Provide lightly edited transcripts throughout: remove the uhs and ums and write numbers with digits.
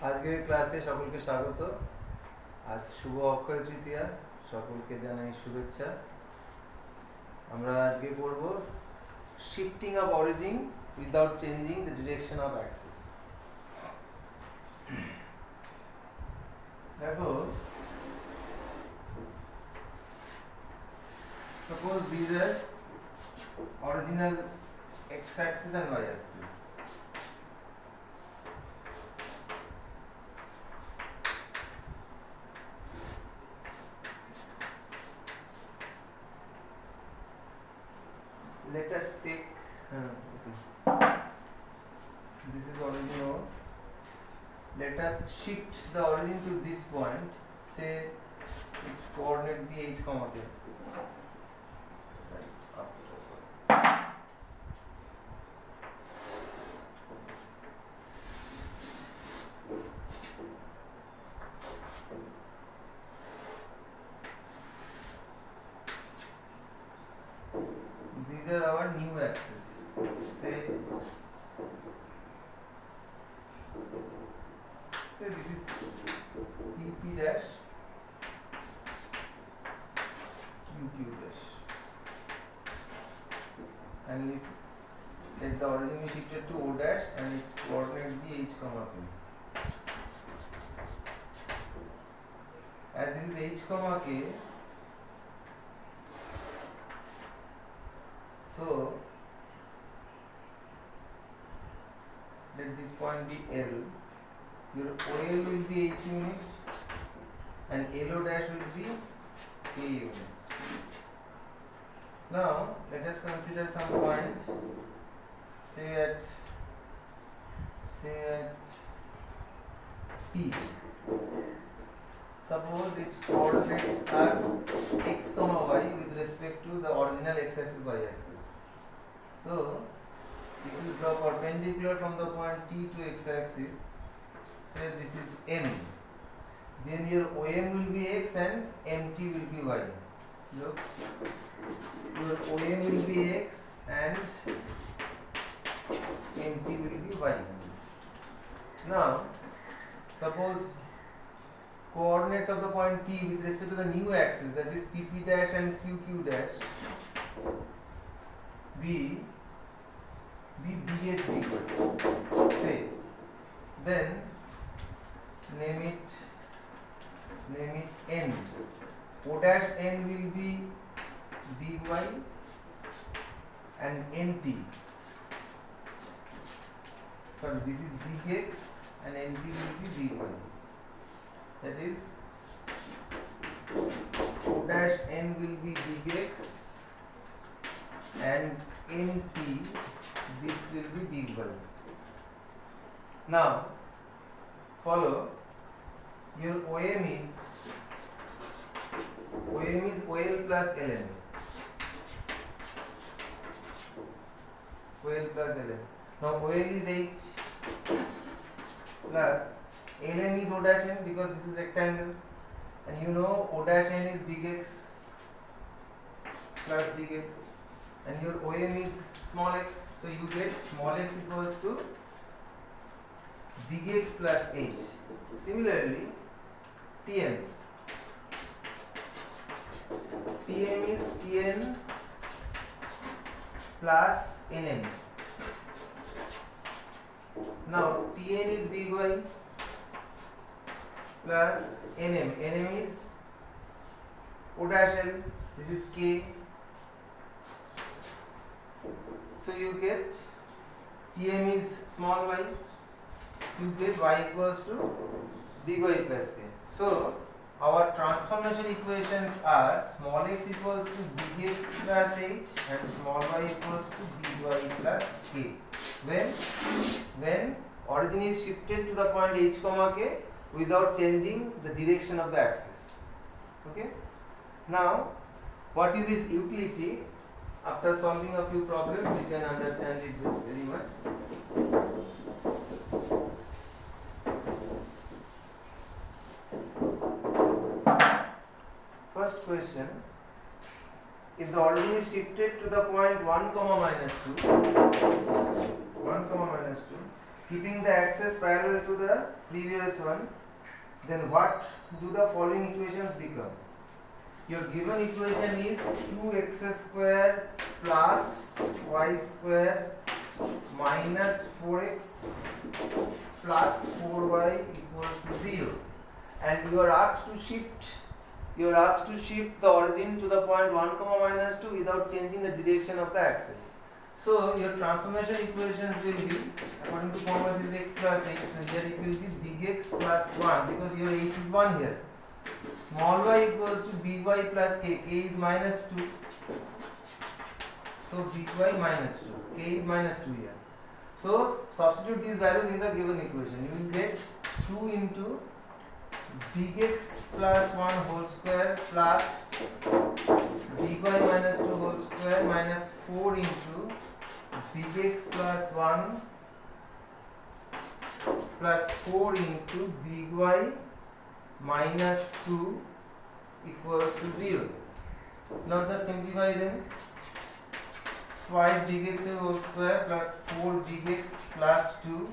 আজকের ক্লাসে সকলকে স্বাগত। আজ শুভ অক্ষয় তৃতীয়া, সকলকে জানাই শুভেচ্ছা। আমরা আজকে করব shifting of origin without changing the direction of Axis. দেখো, suppose these are original x-axis and y-axis. Let us take this is origin O. Let us shift the origin to this point. Say its coordinate be h comma k. These are our new axes. Say this is PP dash, QQ dash, and let the origin be shifted to O dash and its coordinate be h comma k. As this is h comma k, so let this point be L. Your OL will be h units and LO dash will be k units. Now let us consider some point, say at P. Suppose its coordinates are x comma y with respect to the original x-axis y-axis. So if you draw perpendicular from the point T to x-axis, say this is M, then your OM will be x and MT will be y. Look, your OM will be x and MT will be y. Now suppose coordinates of the point T with respect to the new axis, that is PP dash and QQ dash, be BH equal, say, then name it N. O dash N will be BY and NT. Sorry, this is BX and NT will be BY. That is O dash N will be BX and NT this will be BY. Now follow, your OM is OL plus LN. OL plus LN. Now OL is H plus LM is O dash N because this is rectangle, and you know O dash N is big X plus big X, and your OM is small x, so you get small x equals to big X plus H. Similarly, TM is TN plus NM. Now TN is big Y plus NM. NM is O dash L. This is K. So you get TM is small y. You get y equals to big Y plus K. So our transformation equations are small x equals to big X plus H and small y equals to big Y plus K. When origin is shifted to the point h comma k without changing the direction of the axis. Okay. Now what is its utility? After solving a few problems we can understand it very much. First question, if the origin is shifted to the point 1 comma minus 2, keeping the axis parallel to the previous one, then what do the following equations become? Your given equation is 2x square plus y square minus 4x plus 4y equals to 0, and you are asked to shift the origin to the point 1, minus 2 without changing the direction of the axis. So your transformation equations will be, according to formula, is x plus h. So here it will be big X plus 1, because your h is 1 here. Small y equals to big Y plus k. K is minus 2. So big Y minus 2. K is minus 2 here. So substitute these values in the given equation. You will get 2 into big X plus 1 whole square plus big Y minus 2 whole square minus 4 into big X plus 1 plus 4 into big Y minus 2 equals to 0. Now just simplify them. Twice big X whole square plus 4 big X plus 2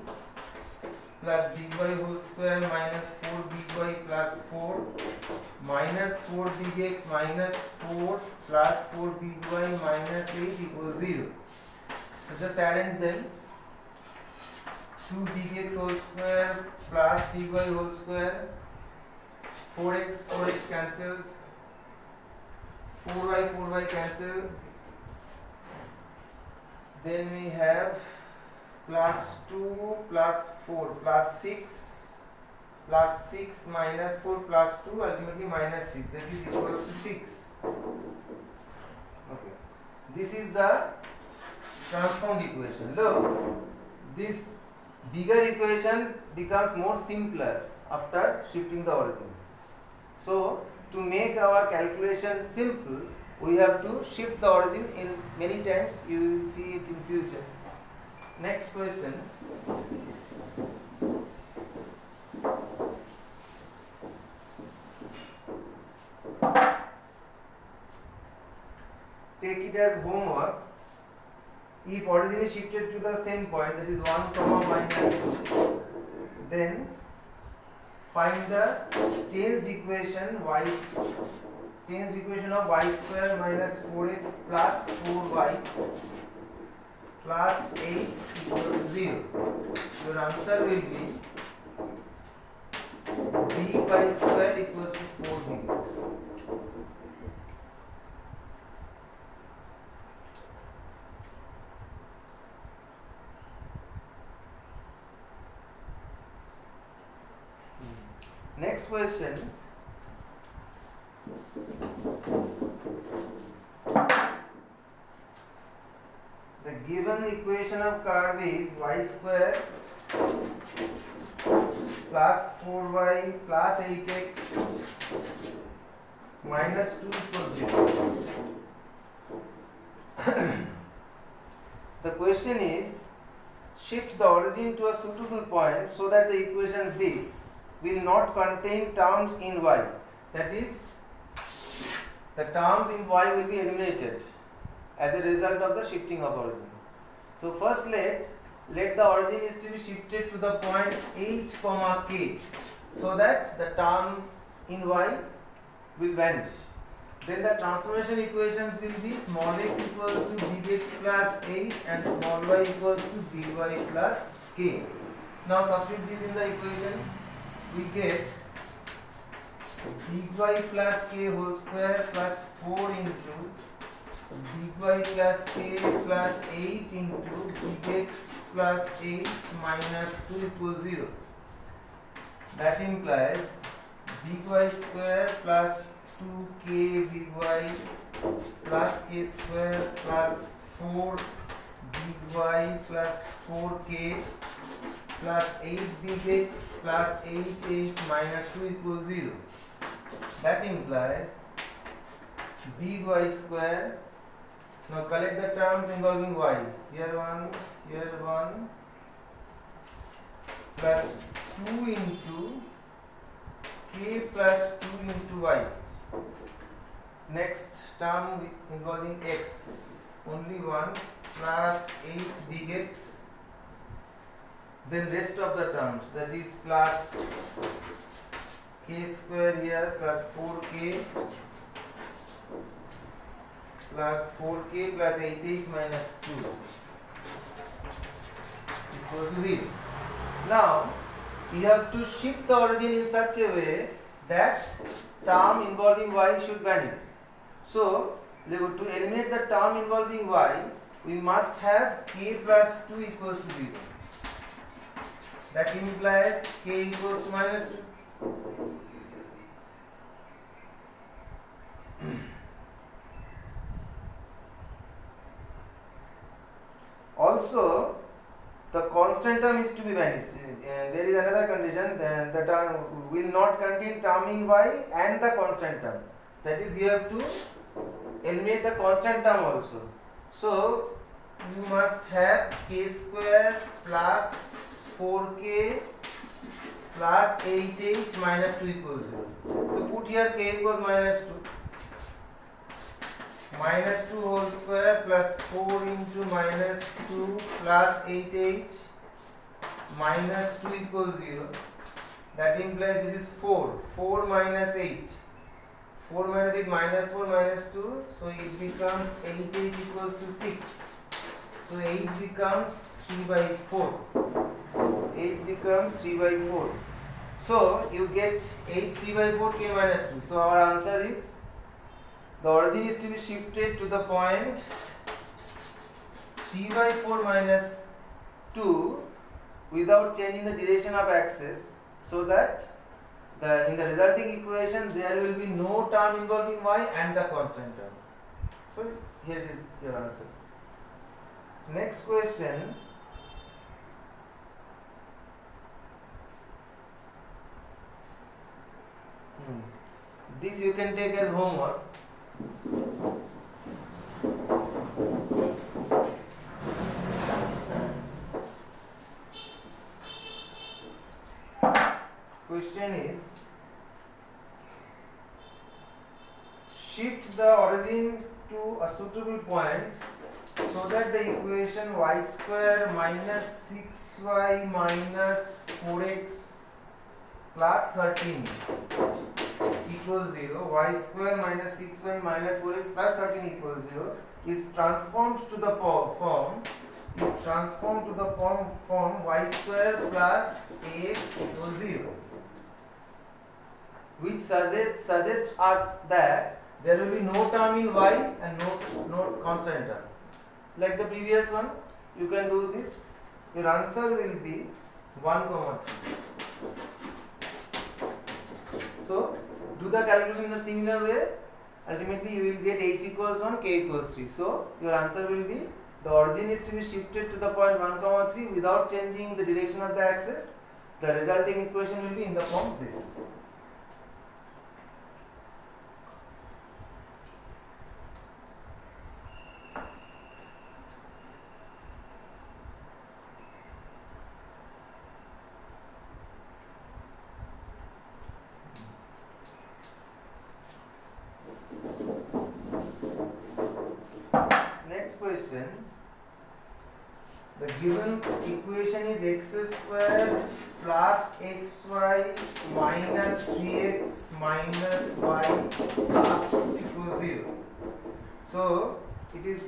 plus big Y whole square minus 4 big Y plus 4 minus 4 big X minus 4 plus 4 big Y minus 8 equals 0. So just arrange them. 2 big X whole square plus big Y whole square, 4x cancelled, 4y cancelled. Then we have plus 2 plus 4 plus 6 minus 4 plus 2, ultimately minus 6, that is equals to 6. Okay, this is the transformed equation. Look, this bigger equation becomes more simpler after shifting the origin. So to make our calculation simple, we have to shift the origin in many times. You will see it in future. Next question. Take it as homework. If origin is shifted to the same point, that is 1, minus 2, then find the changed equation of y square minus 4x plus 4y plus 8 equals 0. Your answer will be by square equals to 4 bx. Next question. The given equation of curve is y square plus 4y plus 8x minus 2 equals 0. The question is, shift the origin to a suitable point so that the equation this will not contain terms in y. That is, the terms in y will be eliminated as a result of the shifting of origin. So first let the origin is to be shifted to the point h, k, so that the terms in y will vanish. Then the transformation equations will be small x equals to big X plus h and small y equals to big Y plus k. Now substitute this in the equation. We get big Y plus k whole square plus 4 into big Y plus k plus 8 into big X plus 8 minus 2 equals 0. That implies big Y square plus 2k big Y plus k square plus 4 big Y plus 4k plus 8 big X plus 8h minus 2 equals 0. That implies big Y square. Now collect the terms involving y. Here 1 plus 2 into k plus 2 into y. Next term involving x, only 1 plus 8 big X Then rest of the terms, that is plus k square here plus 4k plus 4k plus 8h minus 2 equals to 0. Now you have to shift the origin in such a way that term involving y should vanish. So to eliminate the term involving y, we must have k plus 2 equals to 0. That implies k equals to minus 2. Also, the constant term is to be vanished. There is another condition, the term will not contain term in y and the constant term. That is, you have to eliminate the constant term also. So, you must have k square plus 4k plus 8h minus 2 equals 0. So, put here k equals minus 2. Minus 2 whole square plus 4 into minus 2 plus 8h minus 2 equals 0. That implies this is 4. 4 minus 8. 4 minus 8 minus 4 minus 2. So it becomes 8h equals to 6. So h becomes 3 by 4. H becomes 3 by 4. So you get h 3 by 4 k minus 2. So our answer is, the origin is to be shifted to the point 3 by 4 minus 2 without changing the direction of axis, so that in the resulting equation there will be no term involving y and the constant term. So here is your answer. Next question. This you can take as homework. Question is, shift the origin to a suitable point so that the equation y square minus 6y minus 4x plus 13 equals 0, y square minus 6y minus 4x plus 13 equals 0 is transformed to the form y square plus ax equals 0, which suggests us that there will be no term in y and no constant term. Like the previous one, you can do this. Your answer will be 1, 3. So do the calculation in a similar way. Ultimately you will get h equals 1, k equals 3. So your answer will be, the origin is to be shifted to the point 1, 3 without changing the direction of the axis. The resulting equation will be in the form of this. Question. The given equation is x square plus xy minus 3x minus y plus 2 equals 0. So it is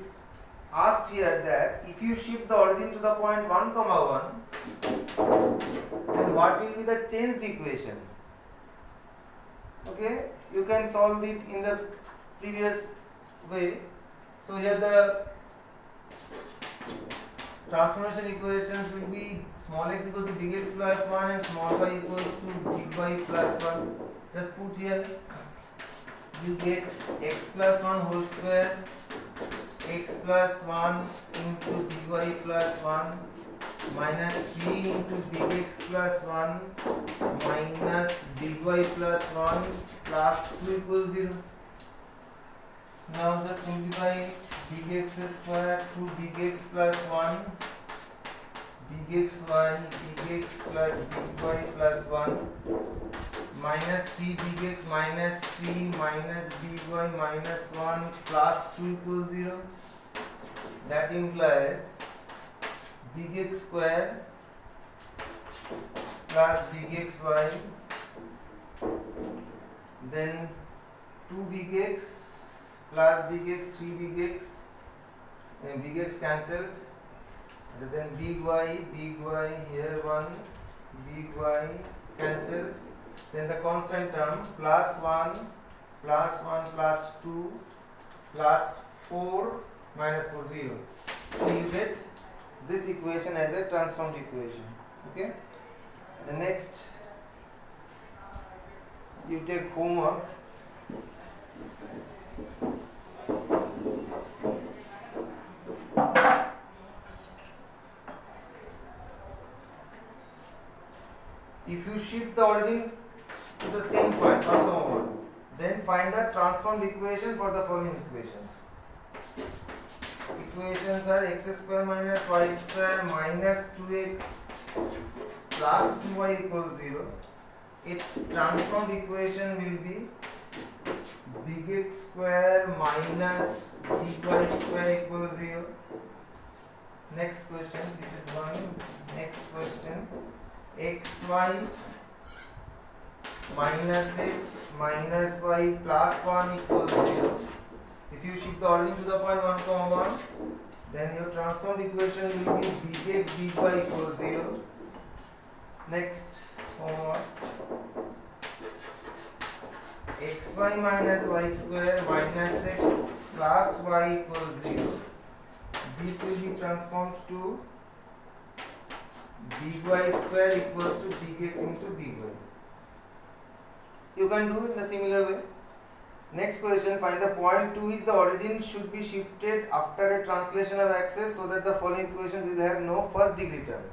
asked here that if you shift the origin to the point 1, 1, then what will be the changed equation? Okay, you can solve it in the previous way. So here the transformation equations will be small x equals to big X plus 1 and small y equals to big Y plus 1. Just put here, you get x plus 1 whole square, x plus 1 into big Y plus 1 minus 3 into big X plus 1 minus big Y plus 1 plus 2 equals 0. Now just simplify big X square to big X plus 1, big X 1, big X plus big Y plus 1 minus 3 big X minus 3 minus big Y minus 1 plus 2 equals 0. That implies big X square plus big xy, then 2 big x plus big x, 3 big x, and big x cancelled, and then big y here 1, big y cancelled, then the constant term plus 1 plus 2 plus 4 minus 4 0. So you get this equation as a transformed equation. Okay. The next you take homework. If you shift the origin to the same point, 1, then find the transformed equation for the following equations. Equations are x square minus y square minus 2x plus 2y equals 0. Its transformed equation will be big X square minus big Y square equals 0. Next question, this is one. Next question, xy minus x minus y plus 1 equals 0. If you shift the origin to the point 1, 1, then your transformed equation will be big X big Y equals 0. Next homework, xy minus y square minus x plus y equals 0. This will be transformed to big Y square equals to big X into big Y. You can do in a similar way. Next question, find the point 2 is the origin should be shifted after a translation of axis so that the following equation will have no first degree term.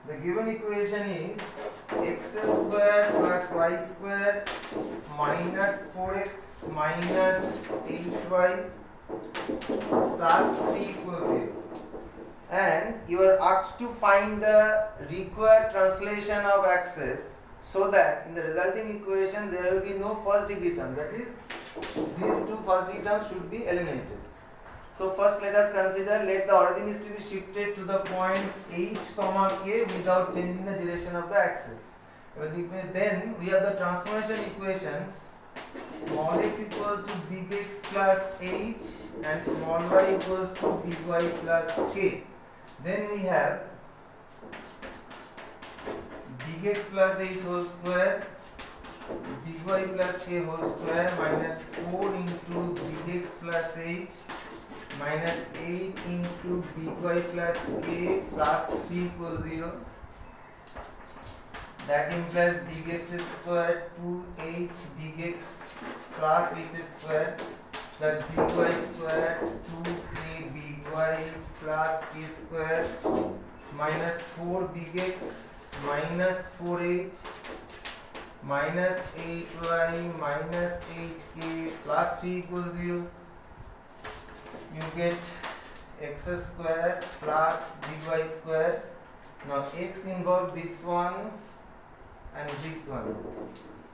The given equation is x square plus y square minus 4x minus 8y plus 3 equals 0. And you are asked to find the required translation of axis so that in the resulting equation there will be no first degree term. That is, these two first degree terms should be eliminated. So first let us consider, let the origin is to be shifted to the point h comma k without changing the direction of the axis. Then we have the transformation equations. Small x equals to big X plus h and small y equals to big Y plus k. Then we have big X plus h whole square, big Y plus k whole square minus 4 into big X plus h minus 8 into big Y plus k plus 3 equals 0. That implies big X square 2h big X plus h square plus big Y square 2k big Y plus k square minus 4 big X minus 4h minus 8y minus 8k plus 3 equals 0. You get x square plus big Y square. Now x involved this one and this one.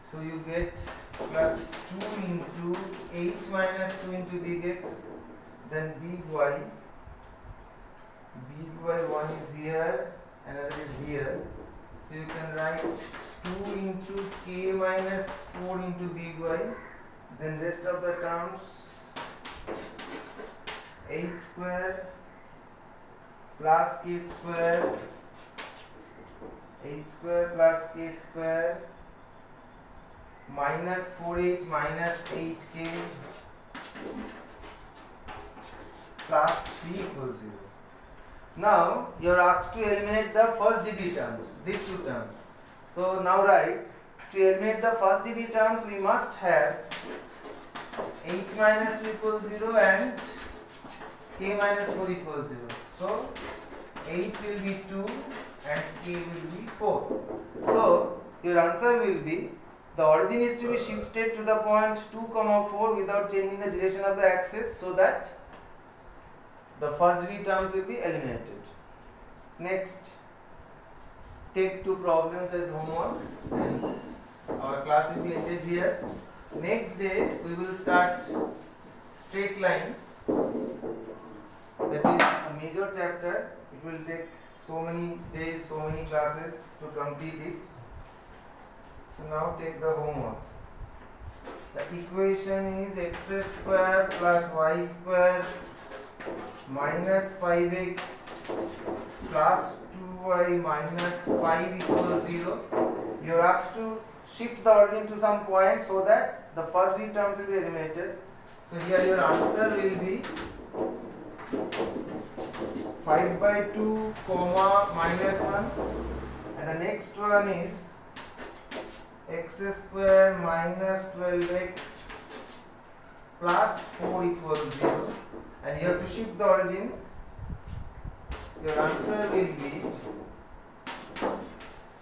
So you get plus 2 into h minus 2 into big X, then big Y. Big Y, one is here, another is here. So you can write 2 into k minus 4 into big Y. Then rest of the terms, h square plus k square, h square plus k square minus 4h minus 8k plus 3 equals 0. Now you are asked to eliminate the first degree terms, these two terms. So now write, to eliminate the first degree terms we must have h minus 2 equals 0 and k minus 4 equals 0. So h will be 2 and k will be 4. So your answer will be, the origin is to be shifted to the point 2, 4 without changing the direction of the axis so that the first degree terms will be eliminated. Next, take 2 problems as homework and our class will be ended here. Next day we will start straight line. That is a major chapter. It will take so many days, so many classes to complete it. So now take the homework. The equation is x square plus y square minus 5x plus 2y minus 5 equals 0. You are asked to shift the origin to some point so that the first three terms will be eliminated. So here your answer will be 5 by 2 comma minus 1, and the next one is x square minus 12x plus 4 equals 0, and you have to shift the origin. Your answer will be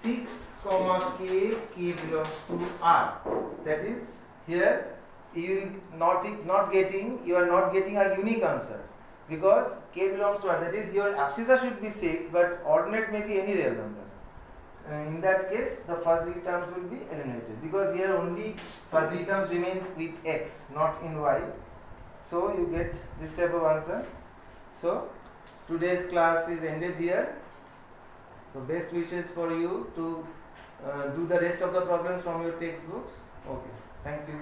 6 comma k belongs to R. That is, here you will not getting a unique answer, because k belongs to R. That is, your abscissa should be 6, but ordinate may be any real number. In that case, the first three terms will be eliminated, because here only first three terms remains with x, not in y. So you get this type of answer. So today's class is ended here. So best wishes for you to do the rest of the problems from your textbooks. Okay, thank you.